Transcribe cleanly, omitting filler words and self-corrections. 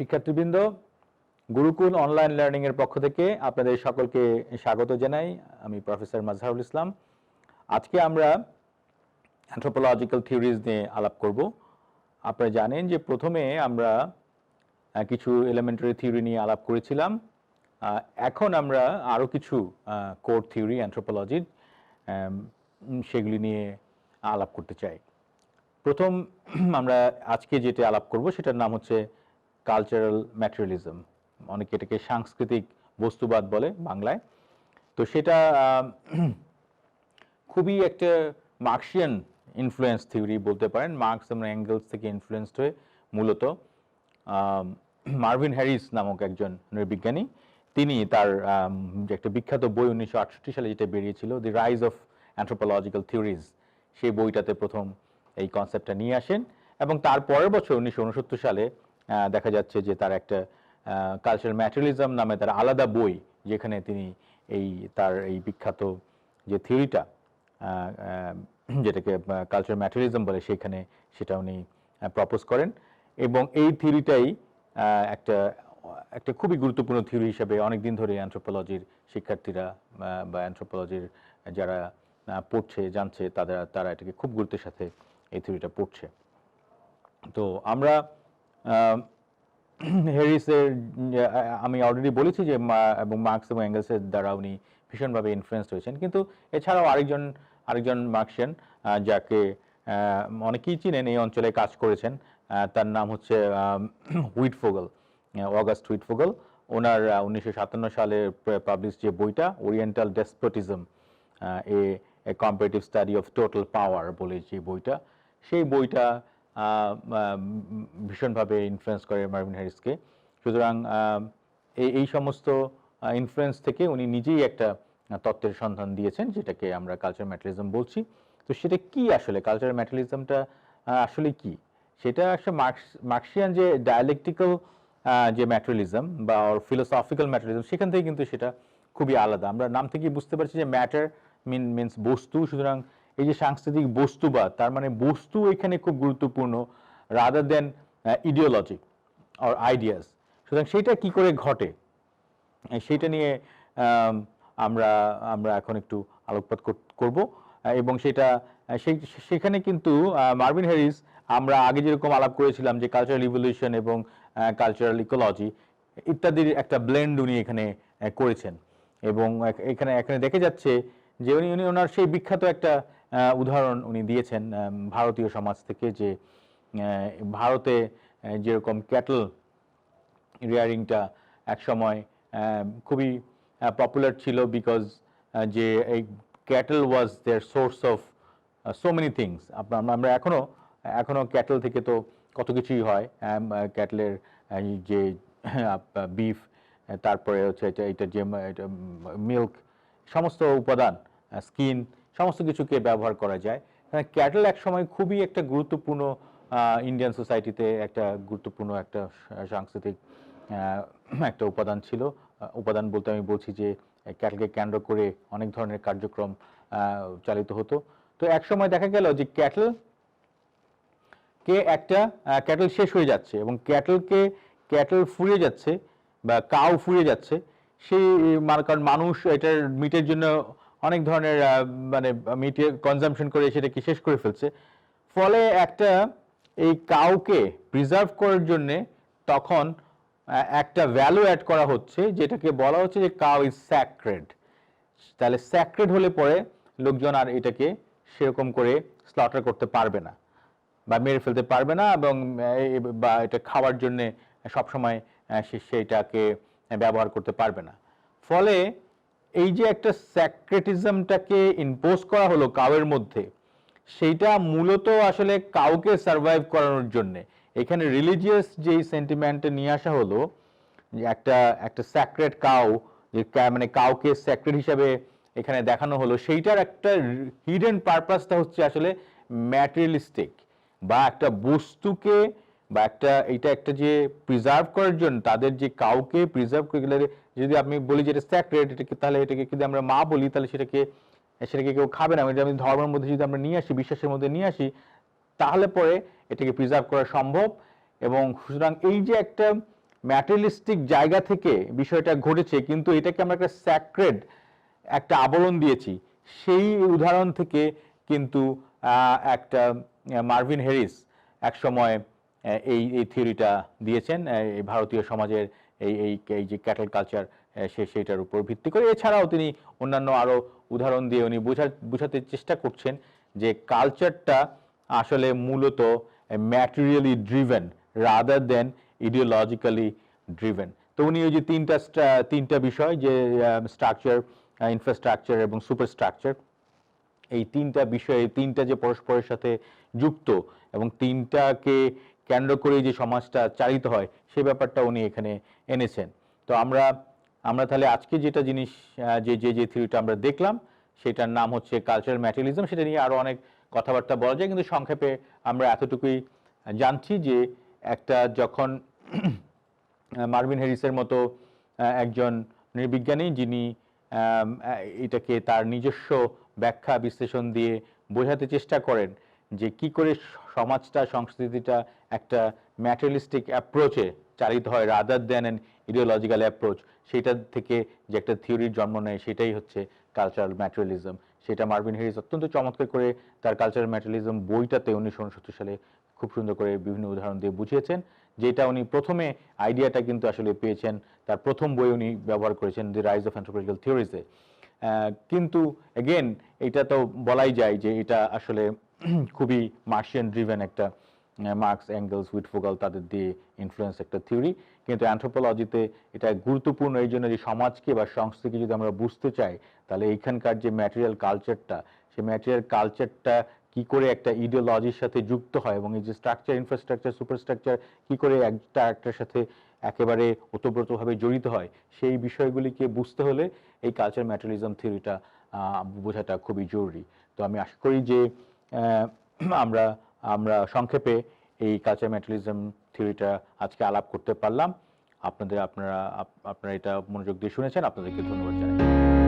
শিক্ষার্থীবৃন্দ, Gurukul online learning এর পক্ষ থেকে আপনাদের সকলকে স্বাগত জানাই। আমি প্রফেসর মাজহারুল ইসলাম। আজকে আমরা অ্যানথ্রোপোলজিক্যাল থিওরিজ নিয়ে আলাপ করব। আপনারা জানেন যে প্রথমে আমরা কিছু এলিমেন্টারি থিওরি নিয়ে আলাপ করেছিলাম। এখন আমরা আরও কিছু কোর থিওরি অ্যানথ্রোপোলজির সেগুলি নিয়ে আলাপ করতে চাই। প্রথম আমরা আজকে যেটা আলাপ করব সেটার নাম হচ্ছে কালচারাল ম্যাটেরিয়ালিজম। অনেকে এটাকে সাংস্কৃতিক বস্তুবাদ বলে বাংলায়। তো সেটা খুবই একটা মার্কসিয়ান ইনফ্লুয়েন্স থিওরি বলতে পারেন। মার্কস এবং অ্যাঙ্গেলস থেকে ইনফ্লুয়েন্সড হয়ে মূলত মার্ভিন হ্যারিস নামক একজন নৃবিজ্ঞানী, তিনি তার একটা বিখ্যাত বই 1968 সালে যেটা বেরিয়েছিল, দি রাইজ অফ অ্যানথ্রোপোলজিক্যাল থিওরিজ, সেই বইটাতে প্রথম এই কনসেপ্টটা নিয়ে আসেন। এবং তার পরের বছর 1969 সালে দেখা যাচ্ছে যে তার একটা কালচারাল ম্যাটেরিয়ালিজম নামে তার আলাদা বই, যেখানে তিনি তার এই বিখ্যাত যে থিওরিটা, যেটাকে কালচারাল ম্যাটেরিয়ালিজম বলে, সেটা উনি প্রপোজ করেন। এবং এই থিওরিটাই একটা খুবই গুরুত্বপূর্ণ থিওরি হিসেবে অনেকদিন ধরে অ্যানথ্রোপোলজির শিক্ষার্থীরা বা অ্যানথ্রোপোলজির যারা পড়ছে জানছে তারা এটাকে খুব গুরুত্বের সাথে এই থিওরিটা পড়ছে। তো আমরা হ্যারিসের, আমি অলরেডি বলেছি যে এবং মার্কস এবং অ্যাঙ্গেলসের দ্বারা উনি ভীষণভাবে ইনফ্লুয়েন্সড হয়েছেন। কিন্তু এছাড়াও আরেকজন মার্কসিয়ান যাকে অনেকেই চিনেন, এই অঞ্চলে কাজ করেছেন, তার নাম হচ্ছে হুইটফোগল, অগাস্ট হুইটফোগল। ওনার 1957 সালে পাবলিশ যে বইটা oriental despotism, a comparative study of total power বলে যে বইটা, সেই বইটা ভীষণভাবে ইনফ্লুয়েন্স করে মার্ভিন হ্যারিসকে। সুতরাং এই সমস্ত ইনফ্লুয়েন্স থেকে উনি নিজেই একটা তত্ত্বের সন্ধান দিয়েছেন, যেটাকে আমরা কালচারাল ম্যাটেরিয়ালিজম বলছি। তো সেটা কি আসলে, কালচারাল ম্যাটেরিয়ালিজমটা আসলে কি? সেটা আসলে মার্কসিয়ান যে ডায়ালেকটিক্যাল যে ম্যাটেরিয়ালিজম বা ফিলোসফিক্যাল ম্যাটেরিয়ালিজম, সেখান থেকে কিন্তু সেটা খুবই আলাদা। আমরা নাম থেকে বুঝতে পারছি যে ম্যাটার মিনস বস্তু। সুতরাং এই যে সাংস্কৃতিক বস্তুবাদ, তার মানে বস্তু এখানে খুব গুরুত্বপূর্ণ, rather than ideology or ideas. সুতরাং সেটা কি করে ঘটে, সেইটা নিয়ে আমরা এখন একটু আলোকপাত করব। এবং সেখানে কিন্তু মার্ভিন হ্যারিস, আমরা আগে যেরকম আলাপ করেছিলাম যে কালচারাল ইভলিউশন এবং কালচারাল ইকোলজি ইত্যাদির একটা ব্লেন্ড উনি এখানে করেছেন। এবং এখানে দেখে যাচ্ছে যে উনি ওনার সেই বিখ্যাত একটা উদাহরণ উনি দিয়েছেন ভারতীয় সমাজ থেকে, যে ভারতে যেরকম ক্যাটল রিয়ারিংটা একসময় খুবই পপুলার ছিল, বিকজ যে এই cattle was their source of so many things. আমরা এখনো ক্যাটল থেকে তো কত কিছুই হয়, ক্যাটলের যে বিফ, তারপরে হচ্ছে এটা যে মিল্ক, সমস্ত উপাদান, স্কিন, সমস্ত কিছুকে ব্যবহার করা যায়। ক্যাটল একসময় খুবই একটা গুরুত্বপূর্ণ ইন্ডিয়ান সোসাইটিতে একটা গুরুত্বপূর্ণ একটা সাংস্কৃতিক একটা উপাদান ছিল। উপাদান বলতে আমি বলছি যে ক্যাটলকে কেন্দ্র করে অনেক ধরনের কার্যক্রম চালিত হতো। তো একসময় দেখা গেল যে ক্যাটল শেষ হয়ে যাচ্ছে এবং ক্যাটল ফুরিয়ে যাচ্ছে বা কাউ ফুরিয়ে যাচ্ছে। সেই কারণ মানুষ এটার মিটের জন্য অনেক ধরনের মানে মিটের কনজাম্পশন করে সেটাকে শেষ করে ফেলছে। ফলে এই কাউকে প্রিজার্ভ করার জন্য তখন একটা ভ্যালু অ্যাড করা হচ্ছে, যেটাকে বলা হচ্ছে যে কাউ ইজ স্যাক্রেড। তাহলে স্যাক্রেড হলে পরে লোকজন আর এটাকে সেরকম করে স্লটার করতে পারবে না বা মেরে ফেলতে পারবে না, এবং বা এটা খাওয়ার জন্য সবসময় সেইটাকে ব্যবহার করতে পারবে না। ফলে এই যে একটা স্যাক্রেটিজমটাকে ইম্পোজ করা হলো কাউয়ের মধ্যে, সেইটা মূলত আসলে কাউকে সার্ভাইভ করানোর জন্য এখানে রিলিজিয়াস যেই সেন্টিমেন্টে নিয়ে আসা হলো, যে একটা স্যাক্রেড কাউ, যে মানে কাউকে স্যাক্রেড হিসাবে এখানে দেখানো হলো, সেইটার একটা হিডেন পারপাসটা হচ্ছে আসলে ম্যাটেরিয়ালিস্টিক, বা একটা বস্তুকে বা একটা যে প্রিজার্ভ করার জন্য তাদের যে কাউকে প্রিজার্ভ করে গেলে, যদি আমি বলি যে এটা স্যাক্রেড, তাহলে এটাকে যদি আমরা মা বলি, তাহলে সেটাকে কেউ খাবে না। আমি ধর্মের মধ্যে যদি আমরা নিয়ে আসি, বিশ্বাসের মধ্যে নিয়ে আসি, তাহলে পরে এটাকে প্রিজার্ভ করা সম্ভব। এবং সুতরাং এই যে একটা ম্যাটেরিয়ালিস্টিক জায়গা থেকে বিষয়টা ঘটেছে, কিন্তু এটাকে আমরা একটা স্যাক্রেড একটা আবরণ দিয়েছি। সেই উদাহরণ থেকে কিন্তু একটা মার্ভিন হ্যারিস এক সময় এই এই থিওরিটা দিয়েছেন এই ভারতীয় সমাজের এই এই এই যে ক্যাটল কালচার সেইটার উপর ভিত্তি করে। এছাড়াও তিনি অন্যান্য আরো উদাহরণ দিয়ে উনি বোঝাতে চেষ্টা করছেন যে কালচারটা আসলে মূলত materially driven rather than ideologically driven. তো উনি ওই যে তিনটা বিষয় যে স্ট্রাকচার, ইনফ্রাস্ট্রাকচার এবং সুপারস্ট্রাকচার, এই তিনটা বিষয়ে তিনটা যে পরস্পরের সাথে যুক্ত এবং তিনটাকে কেন্দ্র করে যে সমাজটা চালিত হয় সেই ব্যাপারটা উনি এখানে এনেছেন। তো আমরা তাহলে আজকে যেটা জিনিস যে যে যে থিওরিটা আমরা দেখলাম সেটার নাম হচ্ছে কালচারাল ম্যাটেরিয়ালিজম। সেটা নিয়ে আরো অনেক কথাবার্তা বলা যায়, কিন্তু সংক্ষেপে আমরা এতটুকুই জানছি যে একটা যখন মার্ভিন হ্যারিসের মতো একজন নৃবিজ্ঞানী যিনি এটাকে তার নিজস্ব ব্যাখ্যা বিশ্লেষণ দিয়ে বোঝাতে চেষ্টা করেন যে কি করে সমাজটা সংস্কৃতিটা একটা ম্যাটেরিয়ালিস্টিক অ্যাপ্রোচে চালিত হয় rather than an ideological approach, সেটা থেকে যে একটা থিওরির জন্ম নেয় সেটাই হচ্ছে কালচারাল ম্যাটেরিয়ালিজম। সেটা মার্ভিন হ্যারিস অত্যন্ত চমৎকার করে তার কালচারাল ম্যাটেরিয়ালিজম বইটাতে 1969 সালে খুব সুন্দর করে বিভিন্ন উদাহরণ দিয়ে বুঝিয়েছেন। যেটা উনি প্রথমে আইডিয়াটা কিন্তু আসলে পেয়েছেন তার প্রথম বই উনি ব্যবহার করেছেন দি রাইজ অফ অ্যানথ্রোপোলজিক্যাল থিওরিজে। কিন্তু এগেন এটা তো বলাই যায় যে এটা আসলে খুবই মার্শিয়ান ড্রিভেন একটা মার্কস, এঙ্গেলস, উইটফোগাল তাদের দিয়ে ইনফ্লুয়েন্স একটা থিওরি। কিন্তু অ্যানথ্রোপোলজিতে এটা গুরুত্বপূর্ণ এই জন্য যে সমাজকে বা সংস্কৃতিকে যদি আমরা বুঝতে চাই তাহলে এইখানকার যে ম্যাটেরিয়াল কালচারটা সেই ম্যাটেরিয়াল কালচারটা কি করে একটা ইডিওলজির সাথে যুক্ত হয় এবং এই যে স্ট্রাকচার, ইনফ্রাস্ট্রাকচার, সুপারস্ট্রাকচার কি করে একটা একটার সাথে একেবারে ওতপ্রোতভাবে জড়িত হয় সেই বিষয়গুলিকে বুঝতে হলে এই কালচার ম্যাটেরিয়ালিজম থিওরিটা বোঝাটা খুবই জরুরি। তো আমি আশা করি যে আমরা আমরা সংক্ষেপে এই কালচার ম্যাটেরিয়ালিজম থিওরিটা আজকে আলাপ করতে পারলাম। আপনারা এটা মনোযোগ দিয়ে শুনেছেন, আপনাদেরকে ধন্যবাদ জানাই।